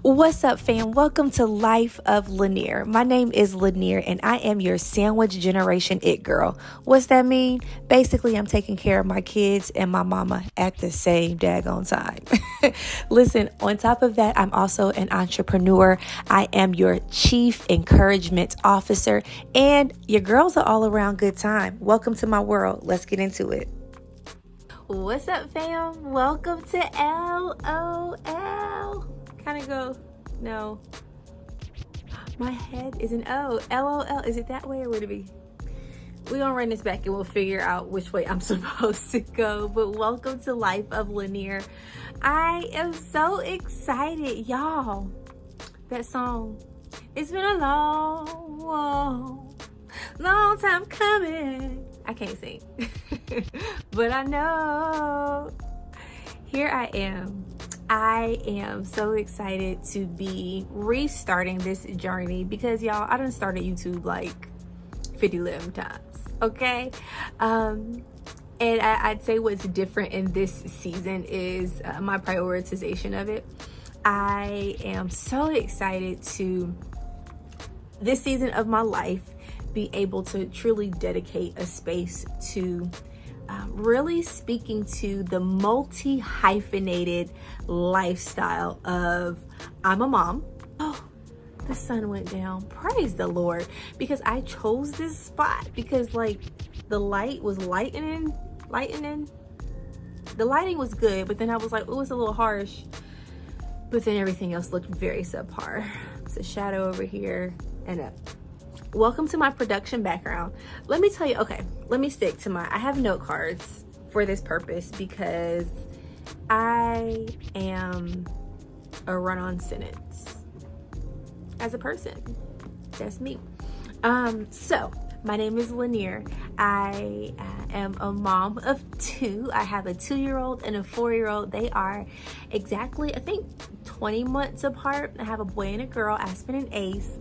What's up, fam? Welcome to Life of Lanaire. My name is Lanaire, and I am your sandwich generation it girl. What's that mean? Basically, I'm taking care of my kids and my mama at the same daggone time. Listen, on top of that, I'm also an entrepreneur. I am your chief encouragement officer, and your girl's an all-around good time. Welcome to my world. Let's get into it. What's up, fam? Welcome to LOL. Kind of go, no. My head is an O. LOL. Is it that way or would it be? We're gonna run this back and we'll figure out which way I'm supposed to go. But welcome to Life of Lanaire. I am so excited, y'all. That song. It's been a long time coming. I can't sing. But I know. Here I am. I am so excited to be restarting this journey because y'all, I done started YouTube like 50 times, okay? And I'd say what's different in this season is my prioritization of it. I am so excited to, this season of my life, be able to truly dedicate a space to really speaking to the multi-hyphenated lifestyle of I'm a mom. Oh, the sun went down. Praise the Lord. Because I chose this spot because like the light was lightening. The lighting was good, but then I was like, oh, it's a little harsh. But then everything else looked very subpar. It's a shadow over here and a welcome to my production background. Let me tell you, okay, let me stick to I have note cards for this purpose because I am a run-on sentence as a person. That's me. So my name is Lanaire. I am a mom of two. I have a 2-year-old and a 4-year-old. They are exactly, I think, 20 months apart. I have a boy and a girl, Aspen and Ace.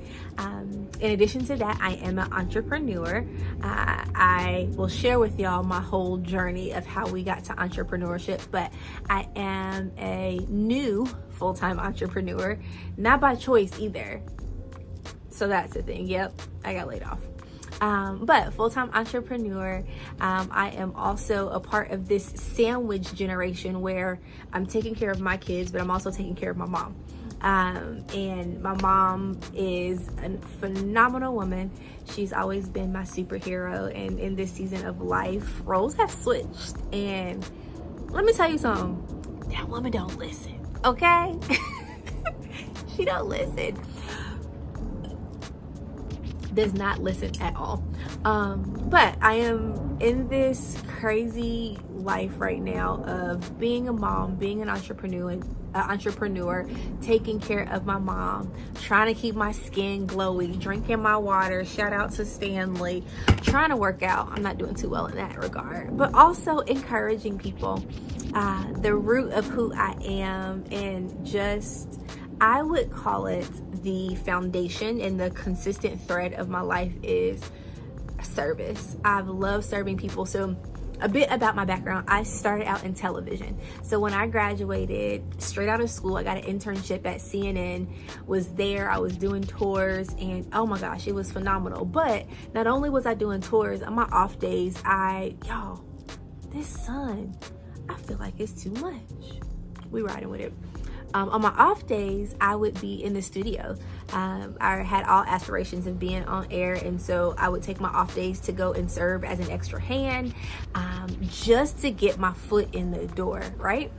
In addition to that, I am an entrepreneur. I will share with y'all my whole journey of how we got to entrepreneurship, but I am a new full-time entrepreneur, not by choice either. So that's the thing. Yep, I got laid off. But full-time entrepreneur. I am also a part of this sandwich generation where I'm taking care of my kids, but I'm also taking care of my mom. And my mom is a phenomenal woman. She's always been my superhero, and in this season of life, roles have switched. And let me tell you something, that woman don't listen, okay? She don't listen. Does not listen at all. But I am in this crazy life right now of being a mom, being an entrepreneur, taking care of my mom, trying to keep my skin glowy, drinking my water, shout out to Stanley, trying to work out. I'm not doing too well in that regard, but also encouraging people. The root of who I am, and just, I would call it the foundation and the consistent thread of my life is service. I've loved serving people. So a bit about my background, I started out in television. So when I graduated straight out of school, I got an internship at CNN, was there, I was doing tours, and oh my gosh, it was phenomenal. But not only was I doing tours, on my off days, y'all, this sun, I feel like it's too much. We riding with it. On my off days, I would be in the studio. I had all aspirations of being on air, and so I would take my off days to go and serve as an extra hand, just to get my foot in the door, right?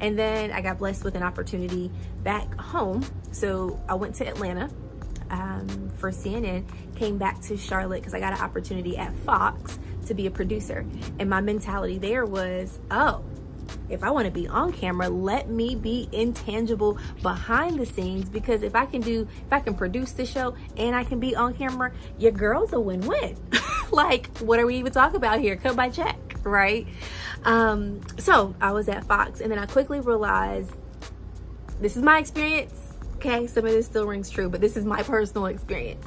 And then I got blessed with an opportunity back home. So I went to Atlanta for CNN, came back to Charlotte because I got an opportunity at Fox to be a producer. And my mentality there was, oh, if I want to be on camera, let me be intangible behind the scenes, because if I can produce the show and I can be on camera, your girl's a win-win. Like, what are we even talking about here? Cut my check, right? So I was at Fox, and then I quickly realized, this is my experience. Okay, some of this still rings true, but this is my personal experience.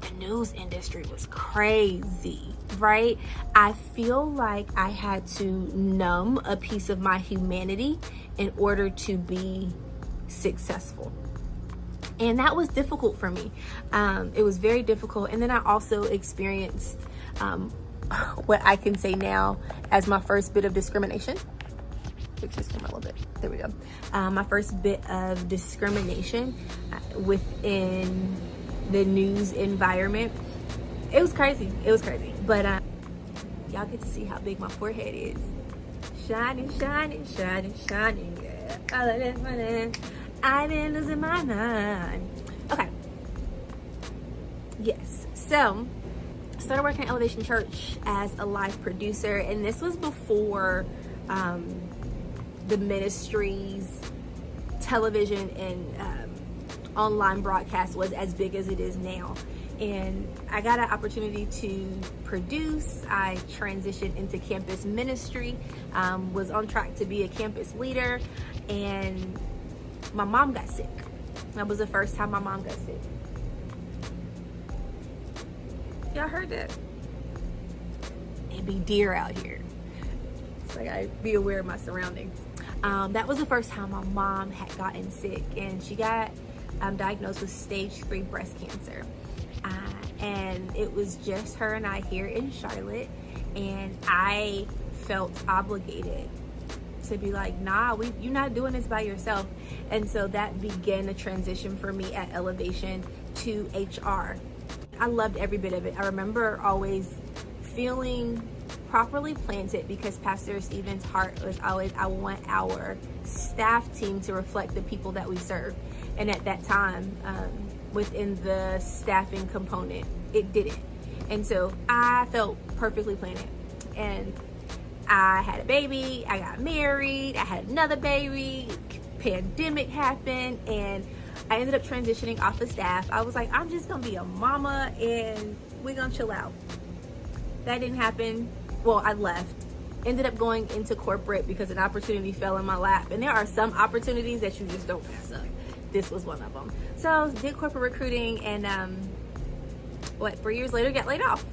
The news industry was crazy, right? I feel like I had to numb a piece of my humanity in order to be successful. And that was difficult for me. It was very difficult. And then I also experienced what I can say now as my first bit of discrimination. Fix this camera a little bit. There we go. My first bit of discrimination within the news environment. It was crazy. It was crazy. But y'all get to see how big my forehead is. Shining, shining, shining, shining. Yeah. All of this money. I've been losing my mind. Okay. Yes. So, I started working at Elevation Church as a live producer, and this was before the ministry's television and online broadcast was as big as it is now. And I got an opportunity to produce. I transitioned into campus ministry, was on track to be a campus leader, and my mom got sick. That was the first time my mom got sick. Y'all heard that? It be deer out here. It's like I be aware of my surroundings. That was the first time my mom had gotten sick, and she got diagnosed with stage 3 breast cancer. And it was just her and I here in Charlotte, and I felt obligated to be like, nah, you're not doing this by yourself. And so that began a transition for me at Elevation to HR. I loved every bit of it. I remember always feeling properly planted because Pastor Stephen's heart was always, I want our staff team to reflect the people that we serve. And at that time, within the staffing component, it didn't. And so I felt perfectly planted. And I had a baby, I got married, I had another baby, pandemic happened, and I ended up transitioning off of staff. I was like, I'm just gonna be a mama and we're gonna chill out. That didn't happen. Well, I left. Ended up going into corporate because an opportunity fell in my lap. And there are some opportunities that you just don't pass up. This was one of them. So did corporate recruiting, and 3 years later got laid off.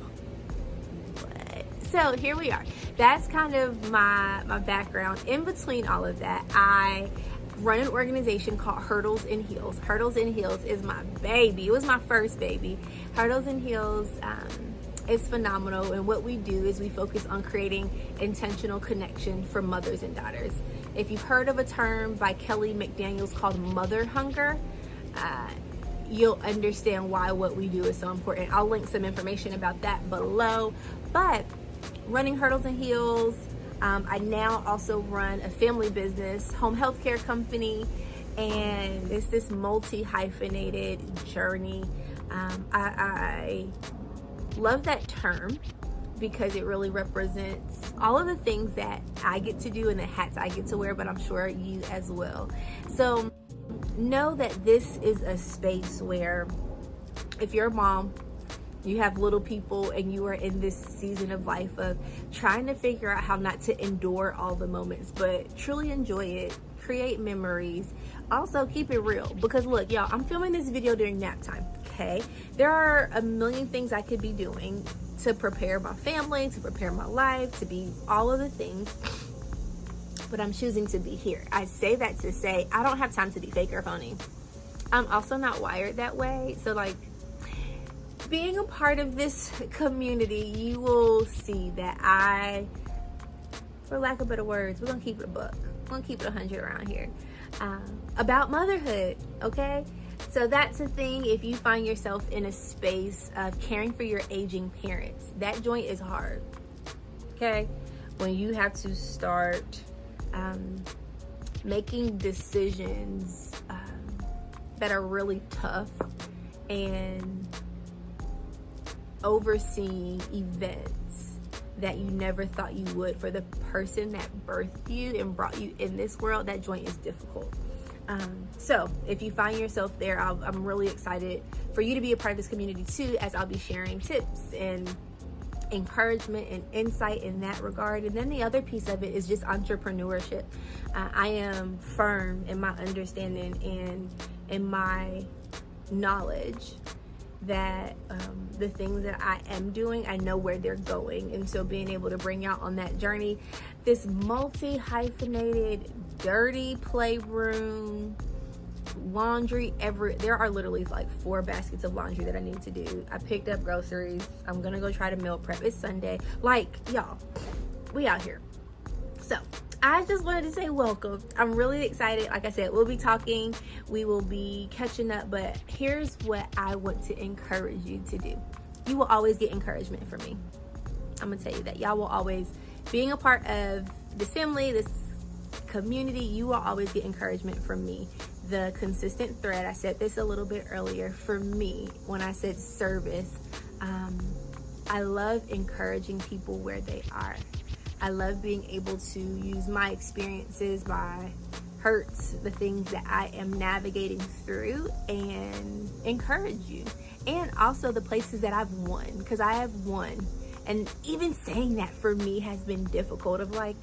So here we are. That's kind of my background. In between all of that, I run an organization called Hurdles and Heels. Hurdles and Heels is my baby. It was my first baby. Hurdles and Heels is phenomenal, and what we do is we focus on creating intentional connection for mothers and daughters. If you've heard of a term by Kelly McDaniels called mother hunger, you'll understand why what we do is so important. I'll link some information about that below. But running Hurdles and Heels, I now also run a family business, home health care company, and it's this multi-hyphenated journey. I love that term because it really represents all of the things that I get to do and the hats I get to wear, but I'm sure you as well. So know that this is a space where if you're a mom, you have little people, and you are in this season of life of trying to figure out how not to endure all the moments, but truly enjoy it, create memories. Also keep it real, because look, y'all, I'm filming this video during nap time, okay? There are a million things I could be doing to prepare my family, to prepare my life, to be all of the things, but I'm choosing to be here. I say that to say I don't have time to be fake or phony. I'm also not wired that way. So like, being a part of this community, you will see that I, for lack of better words, we're gonna keep it a buck. We're gonna keep it 100 around here. About motherhood, okay? So that's the thing. If you find yourself in a space of caring for your aging parents, that joint is hard, okay? When you have to start making decisions that are really tough and overseeing events that you never thought you would for the person that birthed you and brought you in this world, that joint is difficult. So if you find yourself there, I'm really excited for you to be a part of this community too, as I'll be sharing tips and encouragement and insight in that regard. And then the other piece of it is just entrepreneurship. I am firm in my understanding and in my knowledge that the things that I am doing, I know where they're going. And so being able to bring out on that journey, this multi-hyphenated, dirty playroom, laundry there are literally like 4 baskets of laundry that I need to do. I picked up groceries. I'm gonna go try to meal prep. It's Sunday. Like, y'all, we out here. So I just wanted to say welcome. I'm really excited. Like I said, we'll be talking, we will be catching up, but here's what I want to encourage you to do. You will always get encouragement from me. I'm gonna tell you that. Y'all will always, being a part of this family, this community, you will always get encouragement from me. The consistent thread, I said this a little bit earlier, for me, when I said service, I love encouraging people where they are. I love being able to use my experiences, my hurts, the things that I am navigating through, and encourage you. And also the places that I've won, because I have won. And even saying that for me has been difficult, of like,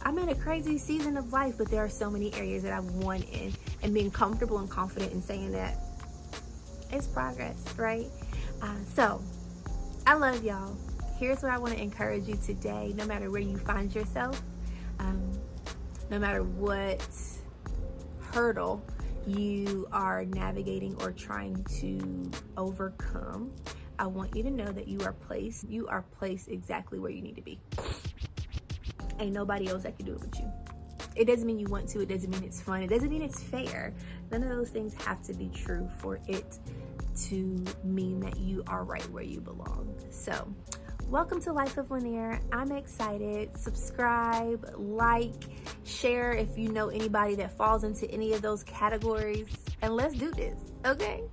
I'm in a crazy season of life, but there are so many areas that I've won in, and being comfortable and confident in saying that it's progress, right? So I love y'all. Here's what I want to encourage you today. No matter where you find yourself, no matter what hurdle you are navigating or trying to overcome, I want you to know that you are placed exactly where you need to be. Ain't nobody else that can do it but you. It doesn't mean you want to, it doesn't mean it's fun, it doesn't mean it's fair. None of those things have to be true for it to mean that you are right where you belong. So welcome to Life of Lanaire. I'm excited. Subscribe, like, share if you know anybody that falls into any of those categories, and let's do this, okay?